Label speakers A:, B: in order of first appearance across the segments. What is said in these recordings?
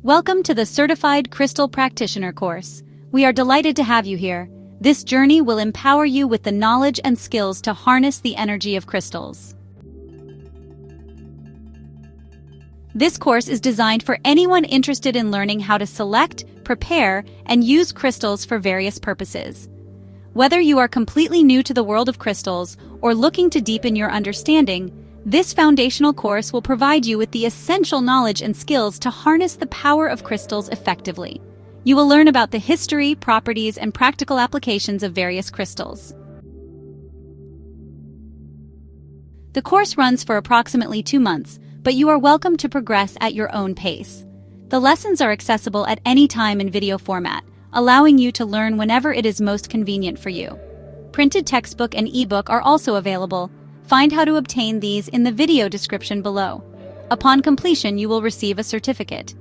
A: Welcome to the Certified Crystal Practitioner course. We are delighted to have you here. This journey will empower you with the knowledge and skills to harness the energy of crystals. This course is designed for anyone interested in learning how to select, prepare, and use crystals for various purposes. Whether you are completely new to the world of crystals or looking to deepen your understanding, this foundational course will provide you with the essential knowledge and skills to harness the power of crystals effectively. You will learn about the history, properties, and practical applications of various crystals. The course runs for approximately 2 months, but you are welcome to progress at your own pace. The lessons are accessible at any time in video format, allowing you to learn whenever it is most convenient for you. Printed textbook and ebook are also available. Find how to obtain these in the video description below. Upon completion, you will receive a certificate.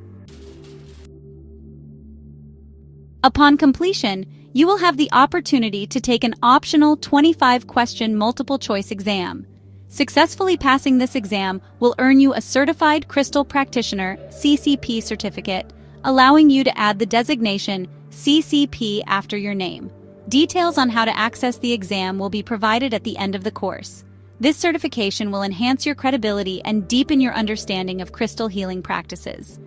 A: Upon completion, you will have the opportunity to take an optional 25-question multiple-choice exam. Successfully passing this exam will earn you a Certified Crystal Practitioner (CCP) certificate, allowing you to add the designation CCP after your name. Details on how to access the exam will be provided at the end of the course. This certification will enhance your credibility and deepen your understanding of crystal healing practices.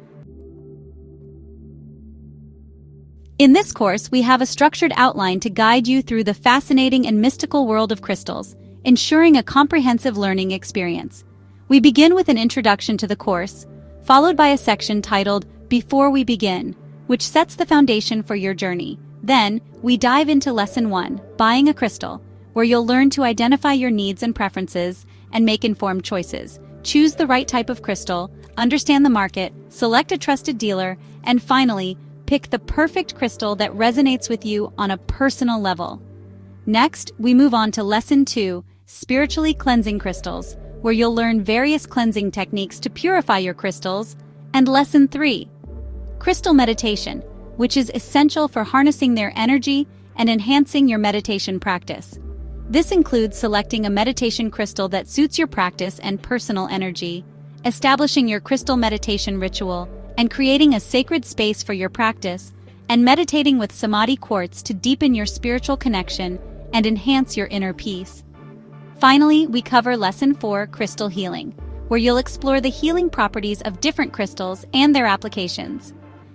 A: In this course, we have a structured outline to guide you through the fascinating and mystical world of crystals, ensuring a comprehensive learning experience. We begin with an introduction to the course, followed by a section titled Before We Begin, which sets the foundation for your journey. Then, we dive into Lesson 1, Buying a Crystal, where you'll learn to identify your needs and preferences and make informed choices. Choose the right type of crystal, understand the market, select a trusted dealer, and finally, pick the perfect crystal that resonates with you on a personal level. Next, we move on to Lesson 2, Spiritually Cleansing Crystals, where you'll learn various cleansing techniques to purify your crystals, and Lesson 3, Crystal Meditation, which is essential for harnessing their energy and enhancing your meditation practice. This includes selecting a meditation crystal that suits your practice and personal energy, establishing your crystal meditation ritual, and creating a sacred space for your practice, and meditating with samadhi quartz to deepen your spiritual connection and enhance your inner peace. Finally, we cover Lesson 4, Crystal Healing, where you'll explore the healing properties of different crystals and their applications.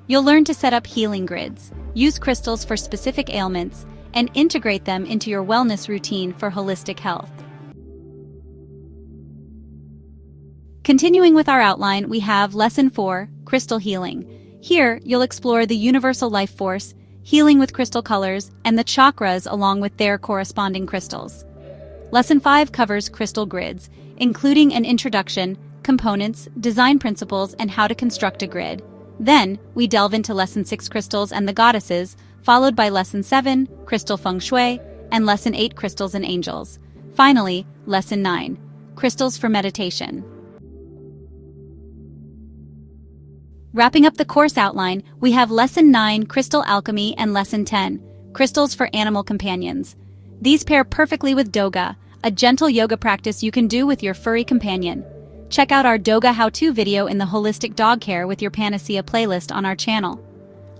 A: You'll learn to set up healing grids, use crystals for specific ailments, and integrate them into your wellness routine for holistic health. Continuing with our outline, we have Lesson 4, Crystal Healing. Here, you'll explore the universal life force, healing with crystal colors, and the chakras along with their corresponding crystals. Lesson 5 covers crystal grids, including an introduction, components, design principles, and how to construct a grid. Then, we delve into Lesson 6, Crystals and the Goddesses, followed by Lesson 7, Crystal Feng Shui, and Lesson 8, Crystals and Angels. Finally, Lesson 9, Crystals for Meditation. Wrapping up the course outline, we have Lesson 9, Crystal Alchemy, and Lesson 10, Crystals for Animal Companions. These pair perfectly with Doga, a gentle yoga practice you can do with your furry companion. Check out our Doga how-to video in the Holistic Dog Care with your Panacea playlist on our channel.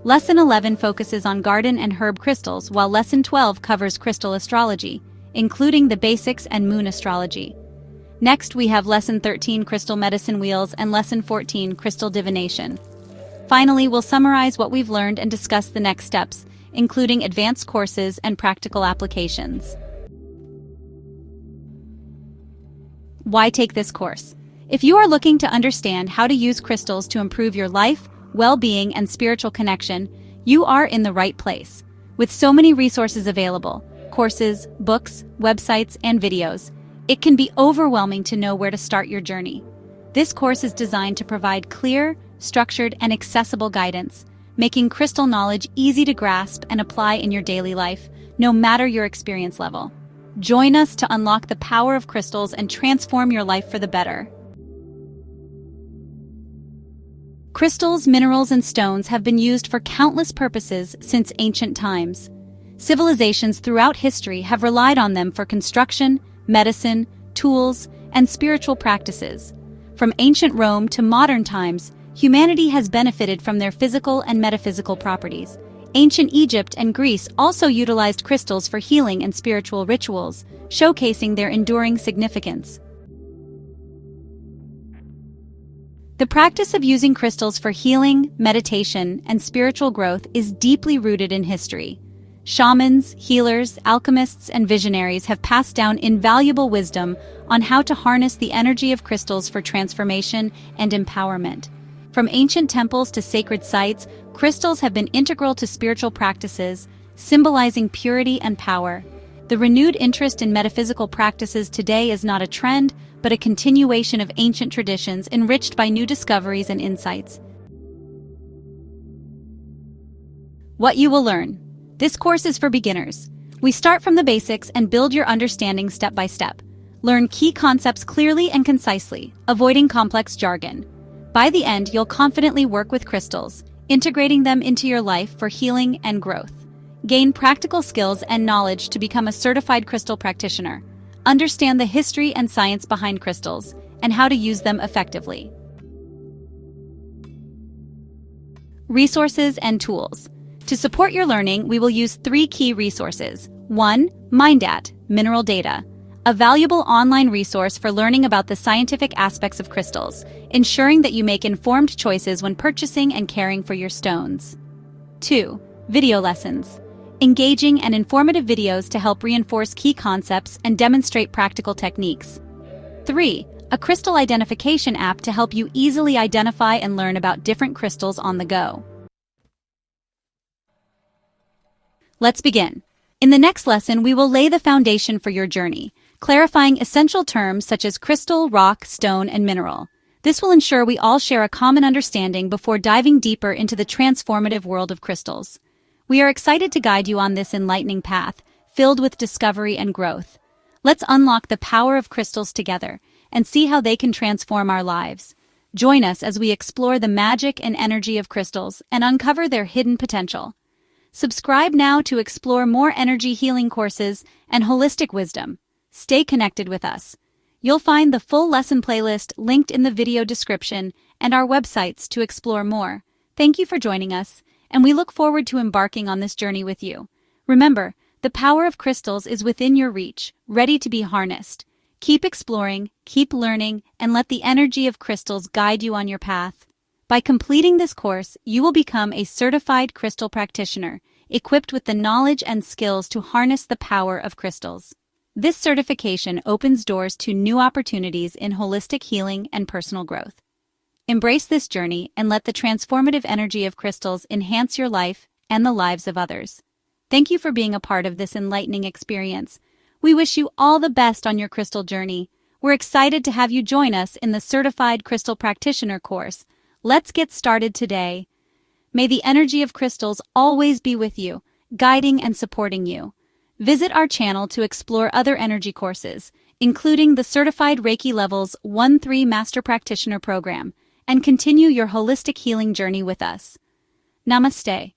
A: Lesson 11 focuses on garden and herb crystals, while Lesson 12 covers crystal astrology, including the basics and moon astrology. Next, we have Lesson 13, Crystal Medicine Wheels, and Lesson 14, Crystal Divination. Finally, we'll summarize what we've learned and discuss the next steps, including advanced courses and practical applications. Why take this course? If you are looking to understand how to use crystals to improve your life, well-being, and spiritual connection, you are in the right place. With so many resources available, courses, books, websites, and videos, it can be overwhelming to know where to start your journey. This course is designed to provide clear, structured, and accessible guidance, making crystal knowledge easy to grasp and apply in your daily life, no matter your experience level. Join us to unlock the power of crystals and transform your life for the better. Crystals, minerals, and stones have been used for countless purposes since ancient times. Civilizations throughout history have relied on them for construction, medicine, tools, and spiritual practices. From ancient Rome to modern times, humanity has benefited from their physical and metaphysical properties. Ancient Egypt and Greece also utilized crystals for healing and spiritual rituals, showcasing their enduring significance. The practice of using crystals for healing, meditation, and spiritual growth is deeply rooted in history. Shamans, healers, alchemists, and visionaries have passed down invaluable wisdom on how to harness the energy of crystals for transformation and empowerment. From ancient temples to sacred sites, crystals have been integral to spiritual practices, symbolizing purity and power. The renewed interest in metaphysical practices today is not a trend, but a continuation of ancient traditions enriched by new discoveries and insights. What you will learn. This course is for beginners. We start from the basics and build your understanding step by step. Learn key concepts clearly and concisely, avoiding complex jargon. By the end, you'll confidently work with crystals, integrating them into your life for healing and growth. Gain practical skills and knowledge to become a certified crystal practitioner. Understand the history and science behind crystals and how to use them effectively. Resources and tools. To support your learning, we will use 3 key resources. 1. MindAt, Mineral Data, a valuable online resource for learning about the scientific aspects of crystals, ensuring that you make informed choices when purchasing and caring for your stones. 2. Video lessons, engaging and informative videos to help reinforce key concepts and demonstrate practical techniques. 3. A crystal identification app to help you easily identify and learn about different crystals on the go. Let's begin. In the next lesson, we will lay the foundation for your journey, clarifying essential terms such as crystal, rock, stone, and mineral. This will ensure we all share a common understanding before diving deeper into the transformative world of crystals. We are excited to guide you on this enlightening path, filled with discovery and growth. Let's unlock the power of crystals together and see how they can transform our lives. Join us as we explore the magic and energy of crystals and uncover their hidden potential. Subscribe now to explore more energy healing courses and holistic wisdom. Stay connected with us. You'll find the full lesson playlist linked in the video description and our websites to explore more. Thank you for joining us, and we look forward to embarking on this journey with you. Remember, the power of crystals is within your reach, ready to be harnessed. Keep exploring, keep learning, and let the energy of crystals guide you on your path. By completing this course, you will become a certified crystal practitioner, equipped with the knowledge and skills to harness the power of crystals. This certification opens doors to new opportunities in holistic healing and personal growth. Embrace this journey and let the transformative energy of crystals enhance your life and the lives of others. Thank you for being a part of this enlightening experience. We wish you all the best on your crystal journey. We're excited to have you join us in the Certified Crystal Practitioner course. Let's get started today. May the energy of crystals always be with you, guiding and supporting you. Visit our channel to explore other energy courses, including the Certified Reiki Levels 1-3 Master Practitioner Program, and continue your holistic healing journey with us. Namaste.